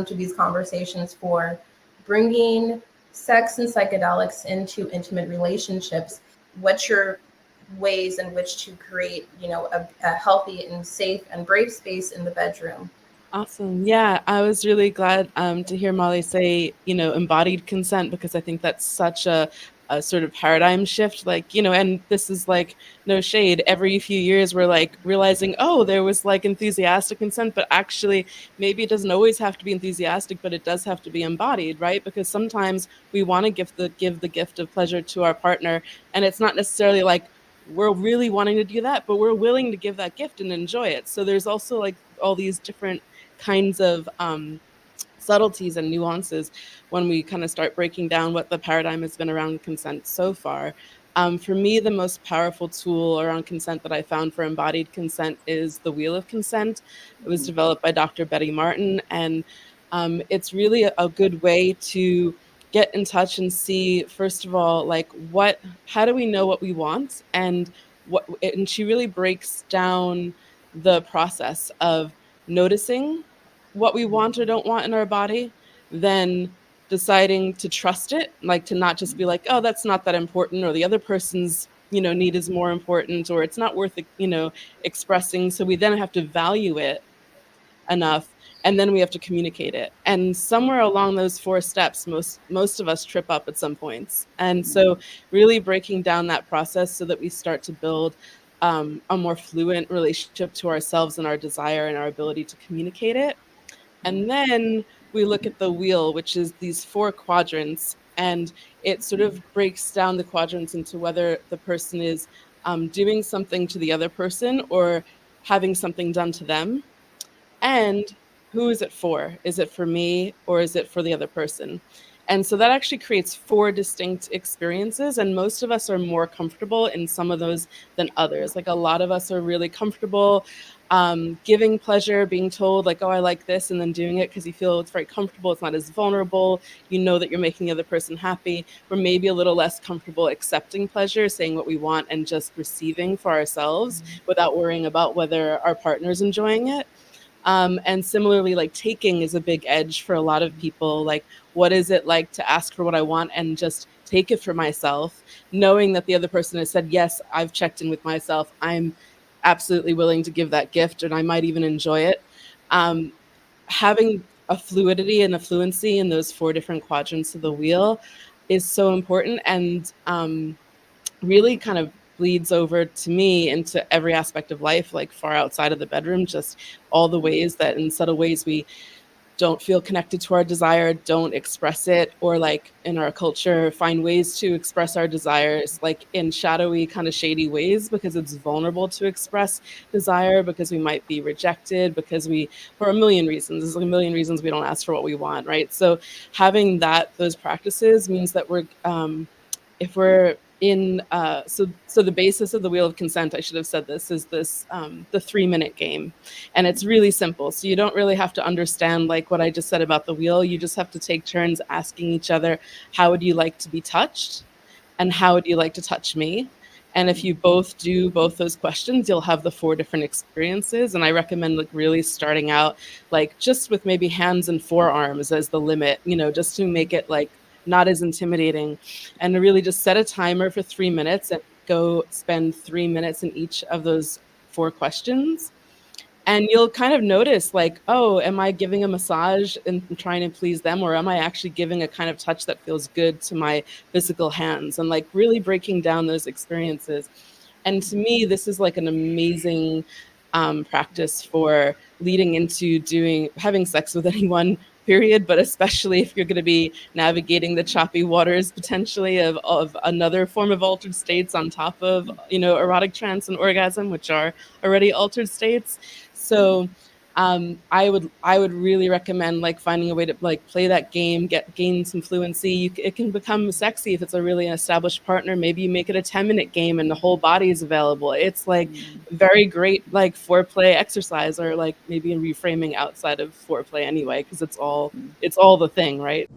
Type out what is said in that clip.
come to these conversations for bringing sex and psychedelics into intimate relationships. What's your ways in which to create, a healthy and safe and brave space in the bedroom? Awesome. Yeah, I was really glad to hear Molly say, embodied consent, because I think that's such a sort of paradigm shift. Like, and this is like no shade. Every few years, we're like realizing, oh, there was like enthusiastic consent, but actually, maybe it doesn't always have to be enthusiastic, but it does have to be embodied, right? Because sometimes we want to give the gift of pleasure to our partner, and it's not necessarily like we're really wanting to do that, but we're willing to give that gift and enjoy it. So there's also like all these different kinds of subtleties and nuances when we kind of start breaking down what the paradigm has been around consent so far. For me, the most powerful tool around consent that I found for embodied consent is the Wheel of Consent. It was developed by Dr. Betty Martin, and it's really a good way to get in touch and see, first of all, like how do we know what we want, and she really breaks down the process of noticing what we want or don't want in our body, then deciding to trust it, like to not just be like, oh, that's not that important, or the other person's need is more important, or it's not worth expressing. So we then have to value it enough, and then we have to communicate it. And somewhere along those four steps, most of us trip up at some points. And so really breaking down that process so that we start to build a more fluent relationship to ourselves and our desire and our ability to communicate it. And then we look at the wheel, which is these four quadrants, and it sort of breaks down the quadrants into whether the person is doing something to the other person or having something done to them. And who is it for? Is it for me or is it for the other person? And so that actually creates four distinct experiences. And most of us are more comfortable in some of those than others. Like a lot of us are really comfortable giving pleasure, being told like, oh, I like this, and then doing it because you feel it's very comfortable. It's not as vulnerable. You know that you're making the other person happy. We're maybe a little less comfortable accepting pleasure, saying what we want, and just receiving for ourselves without worrying about whether our partner's enjoying it. And similarly, like taking is a big edge for a lot of people. Like, what is it like to ask for what I want and just take it for myself, knowing that the other person has said, yes, I've checked in with myself. I'm absolutely willing to give that gift, and I might even enjoy it. Having a fluidity and a fluency in those four different quadrants of the wheel is so important, and really kind of bleeds over to me into every aspect of life, like far outside of the bedroom, just all the ways that in subtle ways we don't feel connected to our desire, don't express it, or like in our culture, find ways to express our desires, like in shadowy, kind of shady ways, because it's vulnerable to express desire, because we might be rejected, because for a million reasons, there's a million reasons we don't ask for what we want, right? So having those practices means that if we're in so the basis of the wheel of consent, I should have said this, is this the 3-minute game, and it's really simple. So you don't really have to understand like what I just said about the wheel. You just have to take turns asking each other, how would you like to be touched, and how would you like to touch me? And if you both do both those questions, you'll have the four different experiences. And I recommend like really starting out like just with maybe hands and forearms as the limit, just to make it like not as intimidating, and to really just set a timer for 3 minutes and go spend 3 minutes in each of those four questions. And you'll kind of notice like, oh, am I giving a massage and trying to please them, or am I actually giving a kind of touch that feels good to my physical hands, and like really breaking down those experiences. And to me, this is like an amazing practice for leading into having sex with anyone, period, but especially if you're going to be navigating the choppy waters potentially of another form of altered states on top of erotic trance and orgasm, which are already altered states. So I would really recommend like finding a way to like play that game, gain some fluency. It can become sexy if it's a really established partner. Maybe you make it a 10-minute game and the whole body is available. It's like very great like foreplay exercise, or like maybe in reframing outside of foreplay anyway, because it's all the thing, right?